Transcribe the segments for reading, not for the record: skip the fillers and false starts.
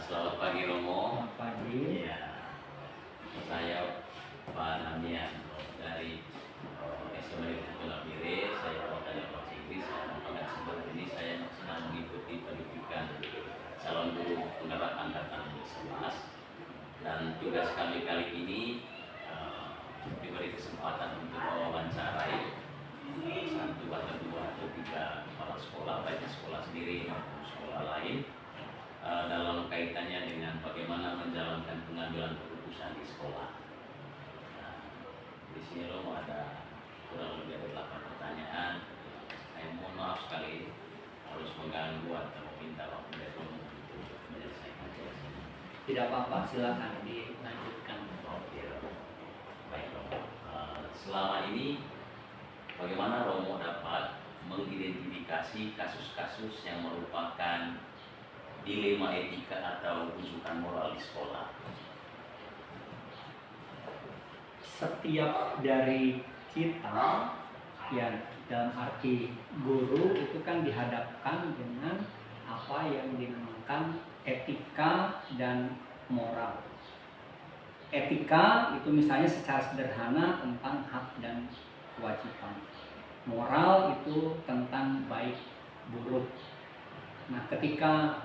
Selamat pagi Romo. Selamat pagi. Ya, saya Pak Namian dari SMA Negeri Pire. Saya wakil bahasa Inggris. Pada kesempatan ini saya sedang mengikuti pendidikan calon guru penggerak angkatan 11 dan tugas kami kali ini diberi kesempatan untuk mewawancarai satu atau dua atau tiga kepala sekolah, baik sekolah sendiri maupun sekolah lain, dalam kaitannya dengan bagaimana menjalankan pengambilan keputusan di sekolah. Nah, di sini Romo ada kurang lebih ada 8 pertanyaan. Saya mohon maaf sekali harus mengganggu atau meminta waktu dari Romo untuk menyelesaikan tugasnya. Tidak apa-apa, silakan dilanjutkan. Oke, Romo. Baik, Romo. Selama ini bagaimana Romo dapat mengidentifikasi kasus-kasus yang merupakan dilema etika atau rujukan moral di sekolah? Setiap dari kita, ya dalam arti guru itu kan dihadapkan dengan apa yang dinamakan etika dan moral. Etika itu misalnya secara sederhana tentang hak dan kewajiban. Moral itu tentang baik buruk. Nah, ketika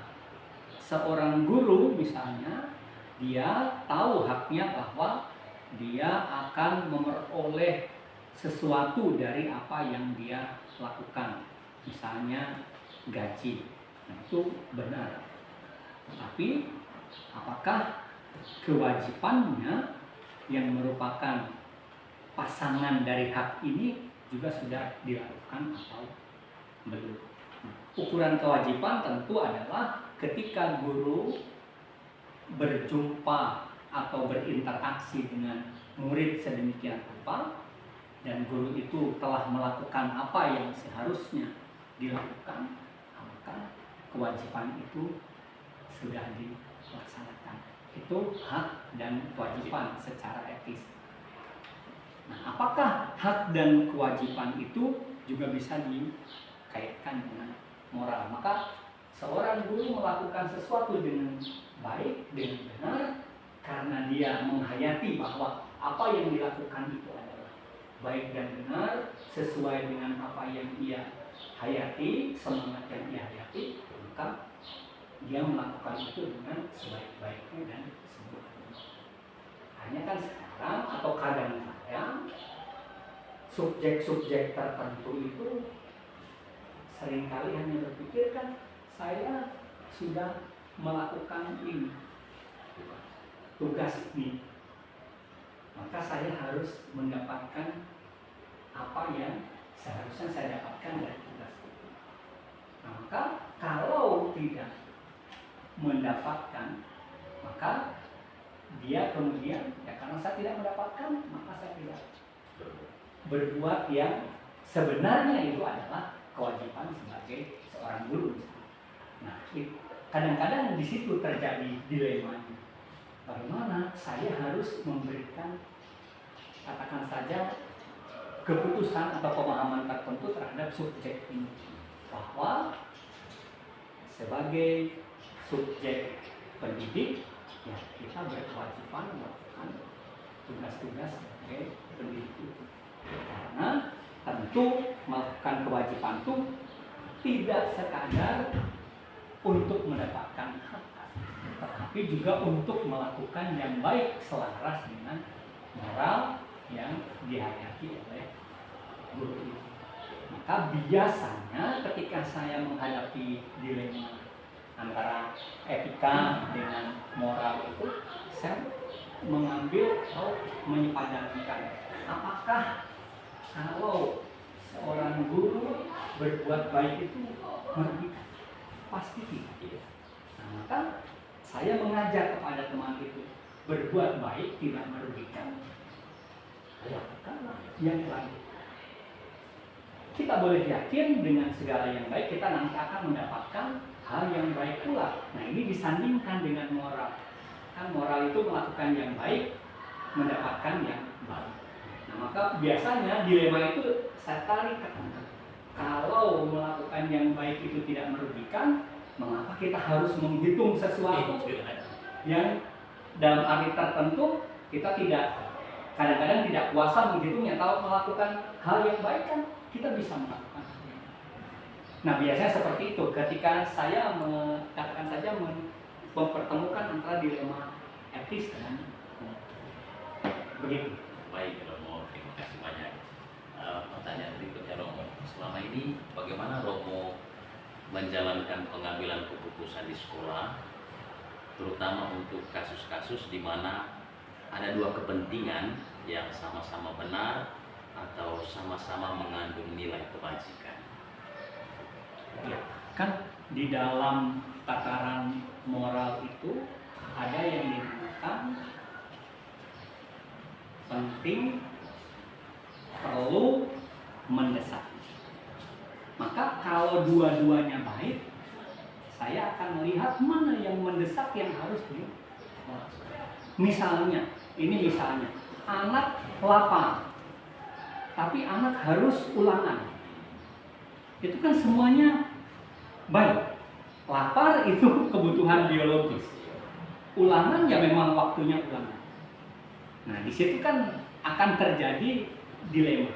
seorang guru misalnya, dia tahu haknya bahwa dia akan memperoleh sesuatu dari apa yang dia lakukan, misalnya gaji. Nah, itu benar. Tapi apakah kewajibannya yang merupakan pasangan dari hak ini juga sudah dilakukan atau belum? Nah, ukuran kewajiban tentu adalah ketika guru berjumpa atau berinteraksi dengan murid sedemikian rupa dan guru itu telah melakukan apa yang seharusnya dilakukan, maka kewajiban itu sudah dilaksanakan. Itu hak dan kewajiban secara etis. Nah, apakah hak dan kewajiban itu juga bisa dikaitkan dengan moral? Maka seorang guru melakukan sesuatu dengan baik, dengan benar, karena dia menghayati bahwa apa yang dilakukan itu adalah baik dan benar, sesuai dengan apa yang ia hayati, semangat yang ia hayati, maka dia melakukan itu dengan sebaik-baiknya dan sempurna. Hanya kan sekarang atau kadang-kadang subjek-subjek tertentu itu seringkali hanya berpikir kan saya sudah melakukan ini, tugas ini, maka saya harus mendapatkan apa yang seharusnya saya dapatkan dari tugas itu. Nah, maka kalau tidak mendapatkan, maka dia kemudian, ya karena saya tidak mendapatkan, maka saya tidak berbuat yang sebenarnya itu adalah kewajiban sebagai seorang guru. Nah, kadang-kadang di situ terjadi dilemanya. Bagaimana saya harus memberikan, katakan saja, keputusan atau pemahaman tertentu terhadap subjek ini, bahwa sebagai subjek pendidik, ya kita berkewajiban melakukan tugas-tugas sebagai pendidik itu. Karena tentu melakukan kewajiban itu tidak sekadar untuk mendapatkan hak, tetapi juga untuk melakukan yang baik selaras dengan moral yang dihayati oleh guru itu. Maka biasanya ketika saya menghadapi dilema antara etika dengan moral itu, saya mengambil atau menyepadankan apakah kalau seorang guru berbuat baik itu merugikan? Pasti tidak. Nah, maka saya mengajak kepada teman itu, berbuat baik tidak merugikan, lakukanlah yang baik. Kita boleh yakin dengan segala yang baik kita nanti akan mendapatkan hal yang baik pula. Nah, ini disandingkan dengan moral. Kan moral itu melakukan yang baik, mendapatkan yang baik. Nah, maka biasanya dilema itu saya tarik ke tengah. Kalau melakukan yang baik itu tidak merugikan, Mengapa kita harus menghitung sesuatu Itu yang dalam arti tertentu kita kadang-kadang tidak kuasa menghitungnya. Kalau melakukan hal yang baik kan kita bisa melakukan. Nah biasanya seperti itu ketika saya katakan saja mempertemukan antara dilema etis dan begitu. baik Romo, terima kasih banyak. Pertanyaan berikutnya Romo, selama ini bagaimana Romo menjalankan pengambilan keputusan di sekolah, terutama untuk kasus-kasus di mana ada dua kepentingan yang sama-sama benar atau sama-sama mengandung nilai kebajikan? Ya, kan di dalam tataran moral itu ada yang dinamakan penting, perlu, mendesak. Maka kalau dua-duanya baik, saya akan melihat mana yang mendesak yang harus misalnya, anak lapar, tapi anak harus ulangan. Itu kan semuanya baik. Lapar itu kebutuhan biologis. Ulangan ya memang waktunya ulangan. Nah, di situ kan akan terjadi dilema.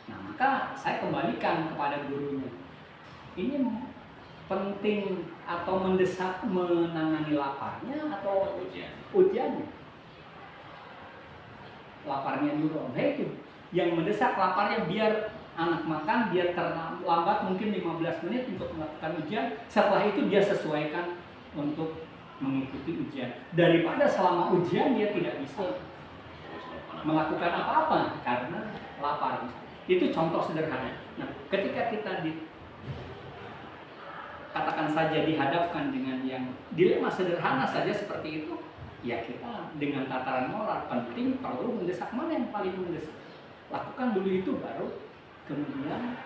Nah, maka saya kembalikan kepada gurunya. Ini penting atau mendesak menangani laparnya atau ujiannya? Laparnya dulu. Nah, itu yang mendesak laparnya biar anak makan, biar terlambat mungkin 15 menit untuk melakukan ujian. Setelah itu dia sesuaikan untuk mengikuti ujian. Daripada selama ujian dia tidak bisa melakukan apa-apa karena lapar. Itu contoh sederhana. Nah, ketika kita katakan saja dihadapkan dengan yang dilema sederhana saja seperti itu, ya kita dengan tataran moral penting, perlu, mendesak, mana yang paling mendesak. Lakukan dulu itu baru kemudian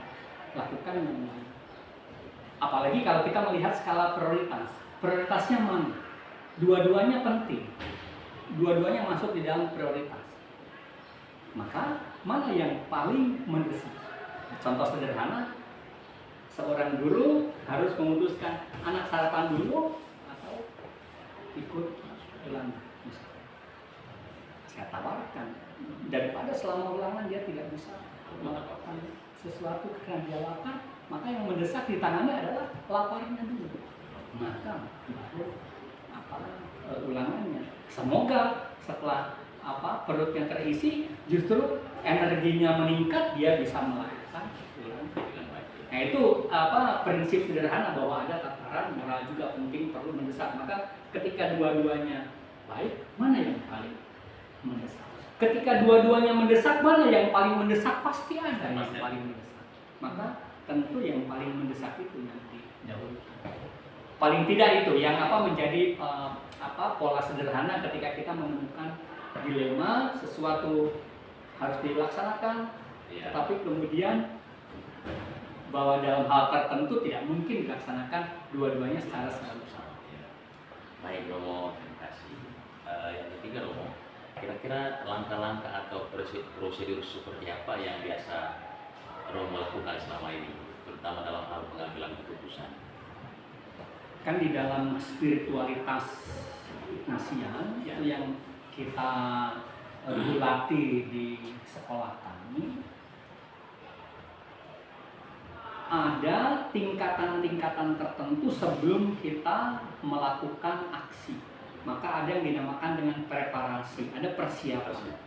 lakukan yang lain. Apalagi kalau kita melihat skala prioritas. Prioritasnya mana? Dua-duanya penting. Dua-duanya masuk di dalam prioritas. Maka mana yang paling mendesak? Contoh sederhana, seorang guru harus memutuskan anak sarapan dulu atau ikut ulangan. Saya tawarkan, daripada selama ulangan dia tidak bisa melakukan sesuatu karena dia lapar, maka yang mendesak di tangannya adalah laparnya dulu. Maka baru ulangannya. Semoga setelah perutnya terisi, justru energinya meningkat, dia bisa melakukan ulangan. Nah itu prinsip sederhana bahwa ada tataran moral juga penting, perlu, mendesak. Maka ketika dua-duanya baik, mana yang paling mendesak? Ketika dua-duanya mendesak, mana yang paling mendesak? Pasti ada yang paling mendesak. Maka tentu yang paling mendesak itu nanti dahulu. Paling tidak itu yang menjadi pola sederhana ketika kita menemukan dilema, sesuatu harus dilaksanakan, tetapi kemudian bahwa dalam hal tertentu tidak mungkin dilaksanakan dua-duanya secara sama. Baik Romo, terima kasih. Yang ketiga Romo, kira-kira langkah-langkah atau prosedur seperti apa yang biasa Romo lakukan selama ini, terutama dalam hal pengambilan keputusan? Kan di dalam spiritualitas Ignatian itu yang kita latih di sekolah kami, ada tingkatan-tingkatan tertentu sebelum kita melakukan aksi. Maka ada yang dinamakan dengan preparasi, ada persiapan.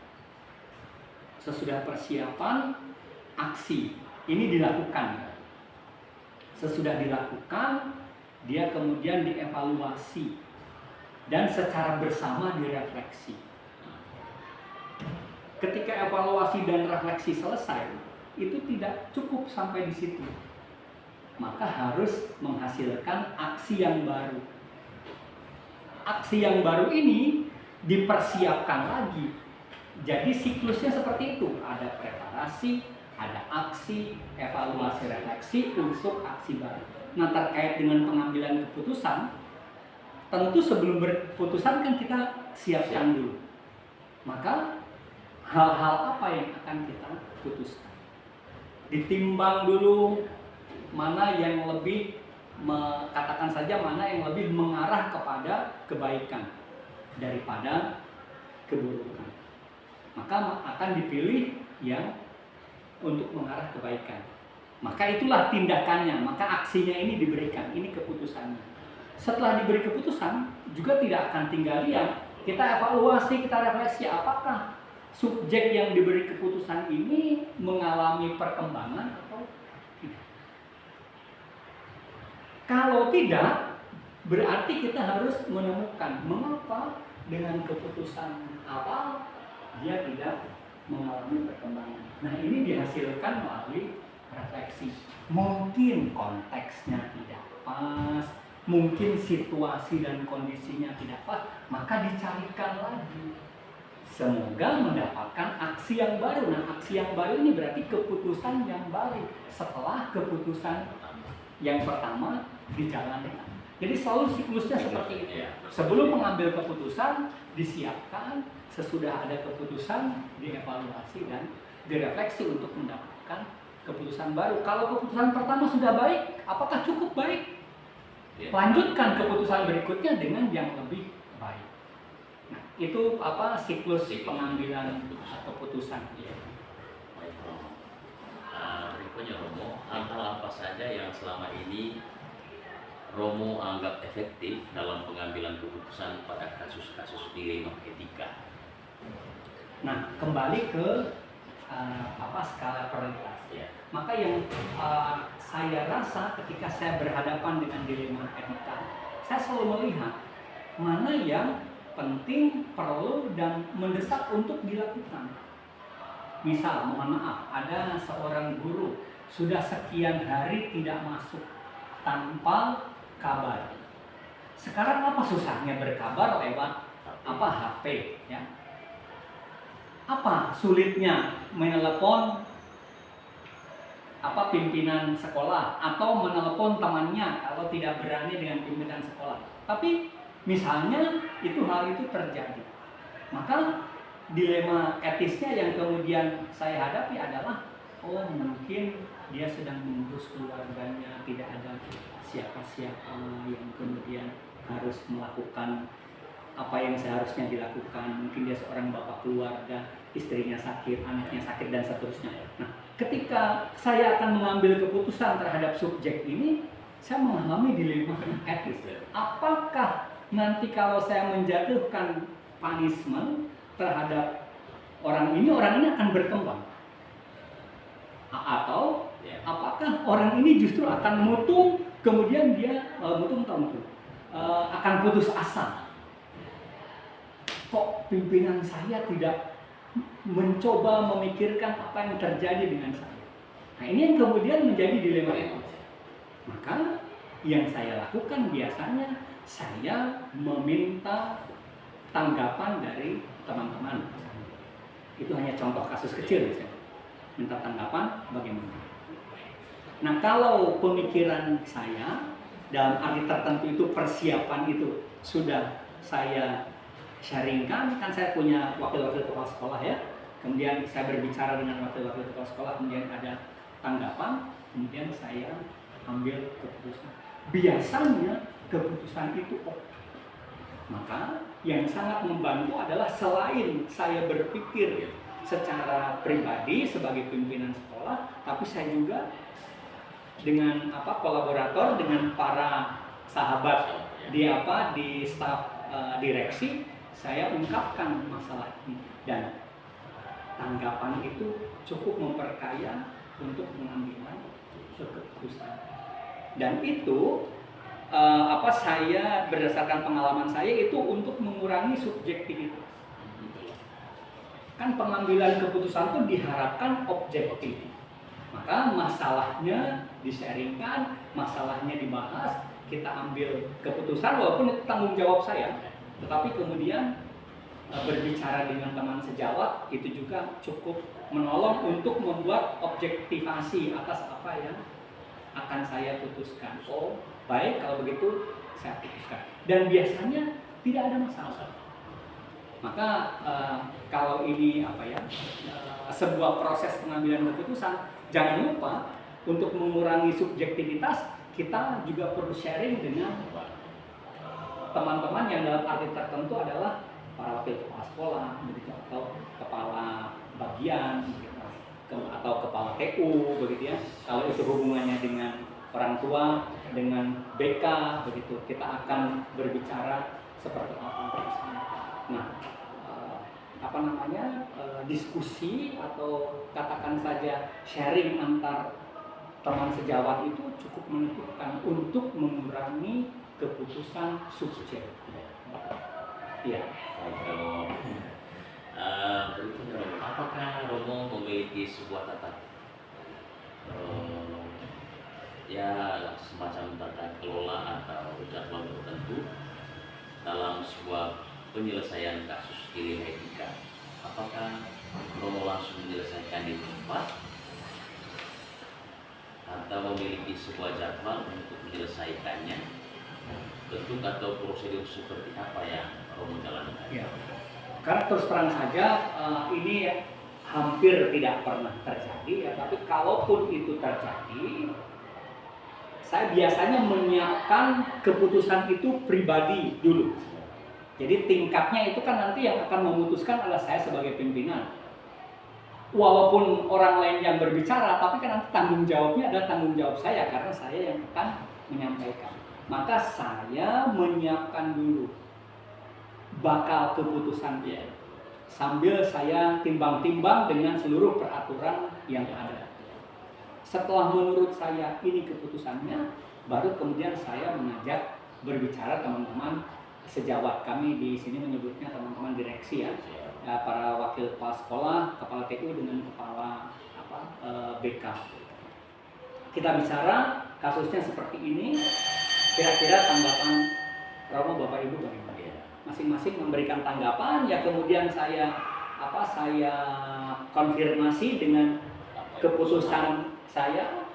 Sesudah persiapan, aksi. Ini dilakukan. Sesudah dilakukan, dia kemudian dievaluasi dan secara bersama direfleksi. Ketika evaluasi dan refleksi selesai, itu tidak cukup sampai di situ. Maka harus menghasilkan aksi yang baru. Aksi yang baru ini dipersiapkan lagi. Jadi siklusnya seperti itu. Ada preparasi, ada aksi, evaluasi, refleksi untuk aksi baru. Nah, terkait dengan pengambilan keputusan, tentu sebelum berkeputusan kan kita siapkan dulu. Maka hal-hal apa yang akan kita putuskan? Ditimbang dulu mana yang lebih katakan saja mana yang lebih mengarah kepada kebaikan daripada keburukan, maka akan dipilih yang untuk mengarah kebaikan. Maka itulah tindakannya, maka aksinya ini diberikan, ini keputusannya. Setelah diberi keputusan juga tidak akan tinggal diam. Kita evaluasi, kita refleksi apakah subjek yang diberi keputusan ini mengalami perkembangan atau tidak. Kalau tidak, berarti kita harus menemukan mengapa dengan keputusan awal dia tidak mengalami perkembangan. Nah, ini dihasilkan melalui refleksi. Mungkin konteksnya tidak pas, mungkin situasi dan kondisinya tidak pas, maka dicarikan lagi. Semoga mendapatkan aksi yang baru. Nah, aksi yang baru ini berarti keputusan yang baru setelah keputusan yang pertama dijalankan. Jadi selalu siklusnya seperti itu. Sebelum mengambil keputusan, disiapkan. Sesudah ada keputusan, dievaluasi dan direfleksi untuk mendapatkan keputusan baru. Kalau keputusan pertama sudah baik, apakah cukup baik? Lanjutkan keputusan berikutnya dengan yang lebih baik. Nah, itu siklus pengambilan keputusan. Baik, Romo. Berikutnya Romo, hal apa saja yang selama ini Romo anggap efektif dalam pengambilan keputusan pada kasus-kasus dilema etika? Nah, kembali ke skala prioritas. Maka yang saya rasa ketika saya berhadapan dengan dilema etika, saya selalu melihat mana yang penting, perlu, dan mendesak untuk dilakukan. Misal, mohon maaf, ada seorang guru sudah sekian hari tidak masuk tanpa kabar. Sekarang apa susahnya berkabar lewat HP, ya? Apa sulitnya menelepon pimpinan sekolah atau menelepon temannya kalau tidak berani dengan pimpinan sekolah? Tapi misalnya hal itu terjadi, maka dilema etisnya yang kemudian saya hadapi adalah mungkin dia sedang mengurus keluarganya, tidak ada siapa-siapa yang kemudian harus melakukan apa yang seharusnya dilakukan. Mungkin dia seorang bapak keluarga, istrinya sakit, anaknya sakit, dan seterusnya. Nah, ketika saya akan mengambil keputusan terhadap subjek ini, saya mengalami dilema etis. Apakah nanti kalau saya menjatuhkan punishment terhadap orang ini akan berkembang? Atau apakah orang ini justru akan mutung, kemudian dia akan putus asa? Kok pimpinan saya tidak mencoba memikirkan apa yang terjadi dengan saya? Nah, ini yang kemudian menjadi dilema etis. Maka yang saya lakukan biasanya saya meminta tanggapan dari teman-teman. Itu hanya contoh kasus kecil misalnya. Minta tanggapan bagaimana. Nah, kalau pemikiran saya dalam arti tertentu itu, persiapan itu sudah saya sharingkan, kan saya punya wakil-wakil kepala sekolah ya. Kemudian saya berbicara dengan wakil-wakil kepala sekolah, kemudian ada tanggapan, kemudian saya ambil keputusan. Biasanya keputusan itu oke. Maka yang sangat membantu adalah selain saya berpikir secara pribadi sebagai pimpinan sekolah, tapi saya juga dengan kolaborator dengan para sahabat di staf direksi, saya ungkapkan masalah ini dan tanggapan itu cukup memperkaya untuk mengambil keputusan. Dan itu saya berdasarkan pengalaman saya itu untuk mengurangi subjektivitas. Kan pengambilan keputusan itu diharapkan objektif. Maka masalahnya di-sharingkan, masalahnya dibahas, kita ambil keputusan walaupun itu tanggung jawab saya. Tetapi kemudian berbicara dengan teman sejawat itu juga cukup menolong untuk membuat objektivasi atas apa yang akan saya putuskan. Oh, baik, kalau begitu saya putuskan. Dan biasanya tidak ada masalah. Maka kalau ini sebuah proses pengambilan keputusan, jangan lupa untuk mengurangi subjektivitas, kita juga perlu sharing dengan teman-teman yang dalam arti tertentu adalah para wakil kepala sekolah, begitu, atau kepala bagian, begitu, atau kepala TU, begitu ya. Kalau itu hubungannya dengan orang tua, dengan BK, begitu, kita akan berbicara seperti apa. Nah, diskusi atau katakan saja sharing antar teman sejawat itu cukup menentukan untuk mengurangi keputusan subjektif. Iya. Kalau berikutnya Romo, apakah Romo memiliki sebuah ya semacam tata kelola atau jadwal tertentu dalam sebuah penyelesaian kasus dilema etika? Apakah Romo langsung menyelesaikan di tempat atau memiliki sebuah jadwal untuk menyelesaikannya? Bentuk atau prosedur seperti apa yang Romo jalankan? Ya. Karena terus terang saja ini hampir tidak pernah terjadi ya, tapi kalaupun itu terjadi, saya biasanya menyiapkan keputusan itu pribadi dulu. Jadi tingkatnya itu kan nanti yang akan memutuskan adalah saya sebagai pimpinan. Walaupun orang lain yang berbicara, tapi kan nanti tanggung jawabnya adalah tanggung jawab saya karena saya yang akan menyampaikan. Maka saya menyiapkan dulu bakal keputusan dia sambil saya timbang-timbang dengan seluruh peraturan yang ada. Setelah menurut saya ini keputusannya, baru kemudian saya mengajak berbicara teman-teman sejawat. Kami di sini menyebutnya teman-teman direksi ya, para wakil kepala sekolah, kepala TU dengan kepala BK. Kita bicara kasusnya seperti ini. Kira-kira tanggapan Romo Bapak Ibu bagaimana? Masing-masing memberikan tanggapan, ya kemudian saya konfirmasi dengan keputusan saya.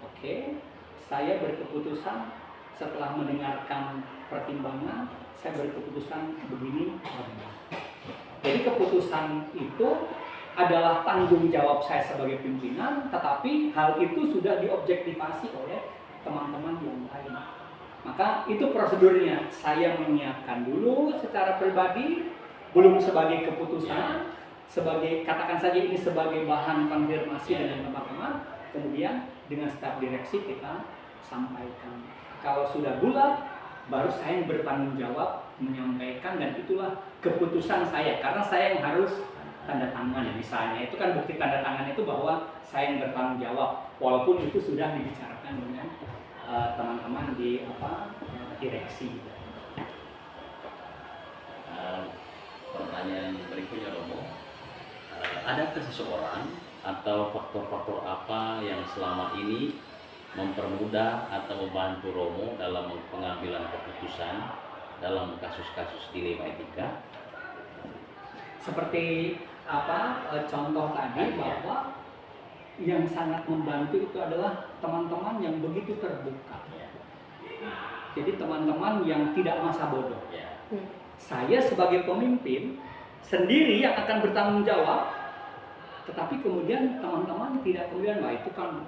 Oke, saya berkeputusan setelah mendengarkan pertimbangan, saya berkeputusan begini. Jadi keputusan itu adalah tanggung jawab saya sebagai pimpinan, tetapi hal itu sudah diobjektivasi oleh teman-teman yang lain. Maka itu prosedurnya, saya menyiapkan dulu secara pribadi, belum sebagai keputusan, sebagai katakan saja ini sebagai bahan konfirmasi dengan teman-teman, kemudian dengan staf direksi kita sampaikan. Kalau sudah bulat, baru saya yang bertanggung jawab menyampaikan, dan itulah keputusan saya, karena saya yang harus tanda tangan ya, misalnya itu kan bukti tanda tangan itu bahwa saya yang bertanggung jawab, walaupun itu sudah dibicarakan dengan teman-teman di direksi. Pertanyaan berikutnya Romo, adakah seseorang atau faktor-faktor apa yang selama ini mempermudah atau membantu Romo dalam pengambilan keputusan dalam kasus-kasus dilema etika? Seperti contoh tadi, bahwa yang sangat membantu itu adalah teman-teman yang begitu terbuka. Jadi teman-teman yang tidak masa bodoh. Saya sebagai pemimpin sendiri yang akan bertanggung jawab, tetapi kemudian teman-teman tidak kemudian, wah itu kan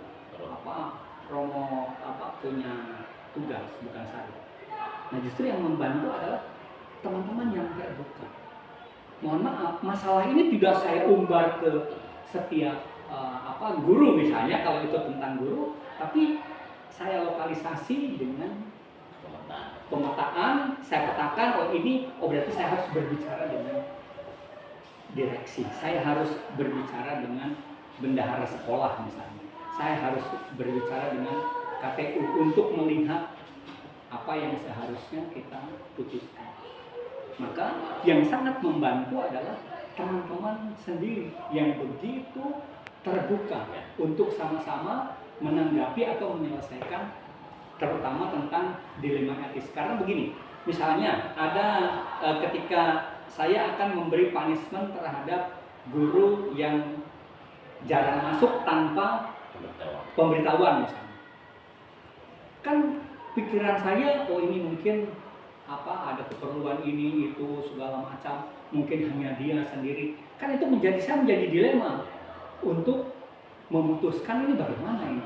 Romo punya tugas, bukan saya. Nah justru yang membantu adalah teman-teman yang terbuka. Mohon maaf, masalah ini tidak saya umbar ke setiap guru misalnya, kalau itu tentang guru, tapi saya lokalisasi dengan pemetaan, saya katakan berarti saya harus berbicara dengan direksi, saya harus berbicara dengan bendahara sekolah misalnya, saya harus berbicara dengan KTU untuk melihat apa yang seharusnya kita putuskan. Maka yang sangat membantu adalah teman-teman sendiri yang begitu terbuka untuk sama-sama menanggapi atau menyelesaikan, terutama tentang dilema etis. Karena begini, misalnya ada ketika saya akan memberi punishment terhadap guru yang jarang masuk tanpa pemberitahuan misalnya. Kan pikiran saya, ini mungkin ada keperluan ini itu segala macam, mungkin hanya dia sendiri. Kan itu saya menjadi dilema untuk memutuskan ini bagaimana ini.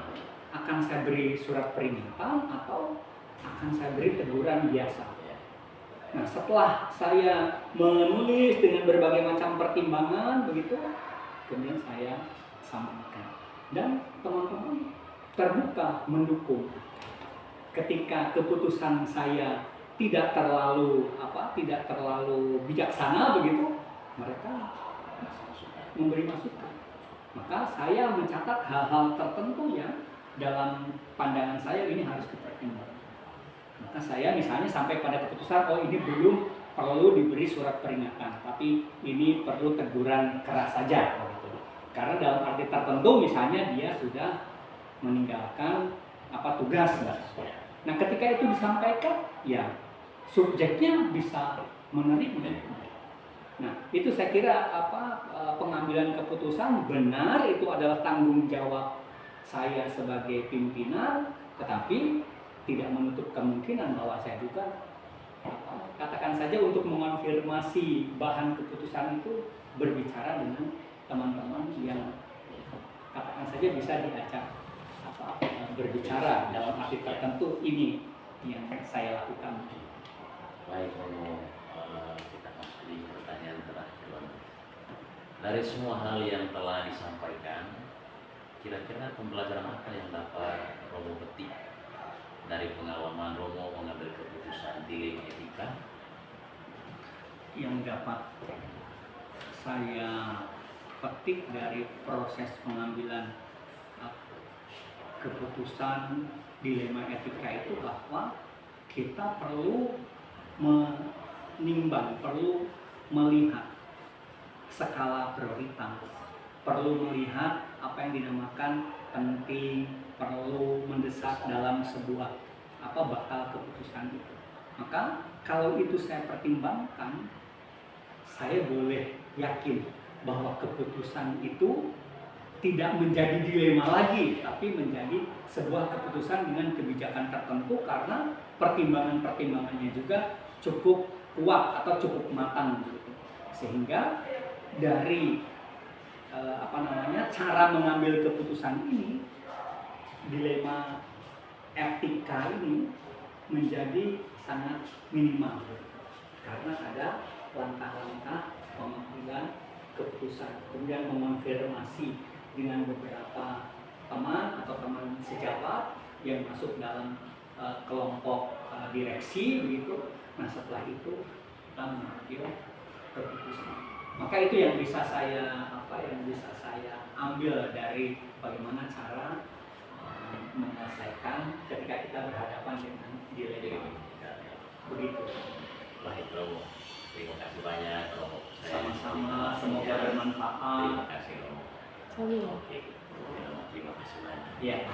akan saya beri surat peringatan atau akan saya beri teguran biasa. Nah, setelah saya menulis dengan berbagai macam pertimbangan begitu, kemudian saya sampaikan dan teman-teman terbuka mendukung. Ketika keputusan saya tidak terlalu bijaksana begitu, mereka memberi masukan. Maka saya mencatat hal-hal tertentu yang dalam pandangan saya ini harus dipertimbangkan. Maka saya misalnya sampai pada keputusan, oh ini belum perlu diberi surat peringatan, tapi ini perlu teguran keras saja. Gitu. Karena dalam arti tertentu misalnya dia sudah meninggalkan tugas. Nah ketika itu disampaikan, ya subjeknya bisa menerima. Nah itu saya kira pengambilan keputusan benar itu adalah tanggung jawab saya sebagai pimpinan, tetapi tidak menutup kemungkinan bahwa saya juga katakan saja untuk mengonfirmasi bahan keputusan itu berbicara dengan teman-teman yang katakan saja bisa diajak berbicara dalam arti tertentu. Ini yang saya lakukan. Baik, Romo, kita masuk di pertanyaan terakhir. Dari semua hal yang telah disampaikan, kira-kira pembelajaran apa yang dapat Romo petik dari pengalaman Romo mengambil keputusan di etika? Yang dapat saya petik dari proses pengambilan keputusan dilema etika itu bahwa kita perlu menimbang, perlu melihat skala prioritas, perlu melihat apa yang dinamakan penting, perlu mendesak dalam sebuah bakal keputusan itu. Maka kalau itu saya pertimbangkan, saya boleh yakin bahwa keputusan itu tidak menjadi dilema lagi, tapi menjadi sebuah keputusan dengan kebijakan tertentu karena pertimbangan-pertimbangannya juga cukup kuat atau cukup matang gitu. Sehingga dari cara mengambil keputusan ini, dilema etika ini menjadi sangat minimal karena ada langkah-langkah pengambilan keputusan, kemudian mengonfirmasi dengan beberapa teman atau teman sejabat yang masuk dalam kelompok direksi begitu. Nah setelah itu kita mengambil keputusan. Maka itu yang bisa saya ambil dari bagaimana cara menyelesaikan ketika kita berhadapan dengan dilema. Begitu. Baik, Romo. Terima kasih banyak, Romo. Sama-sama, semoga bermanfaat. Terima kasih, Romo. Oke, terima kasih banyak. Ya.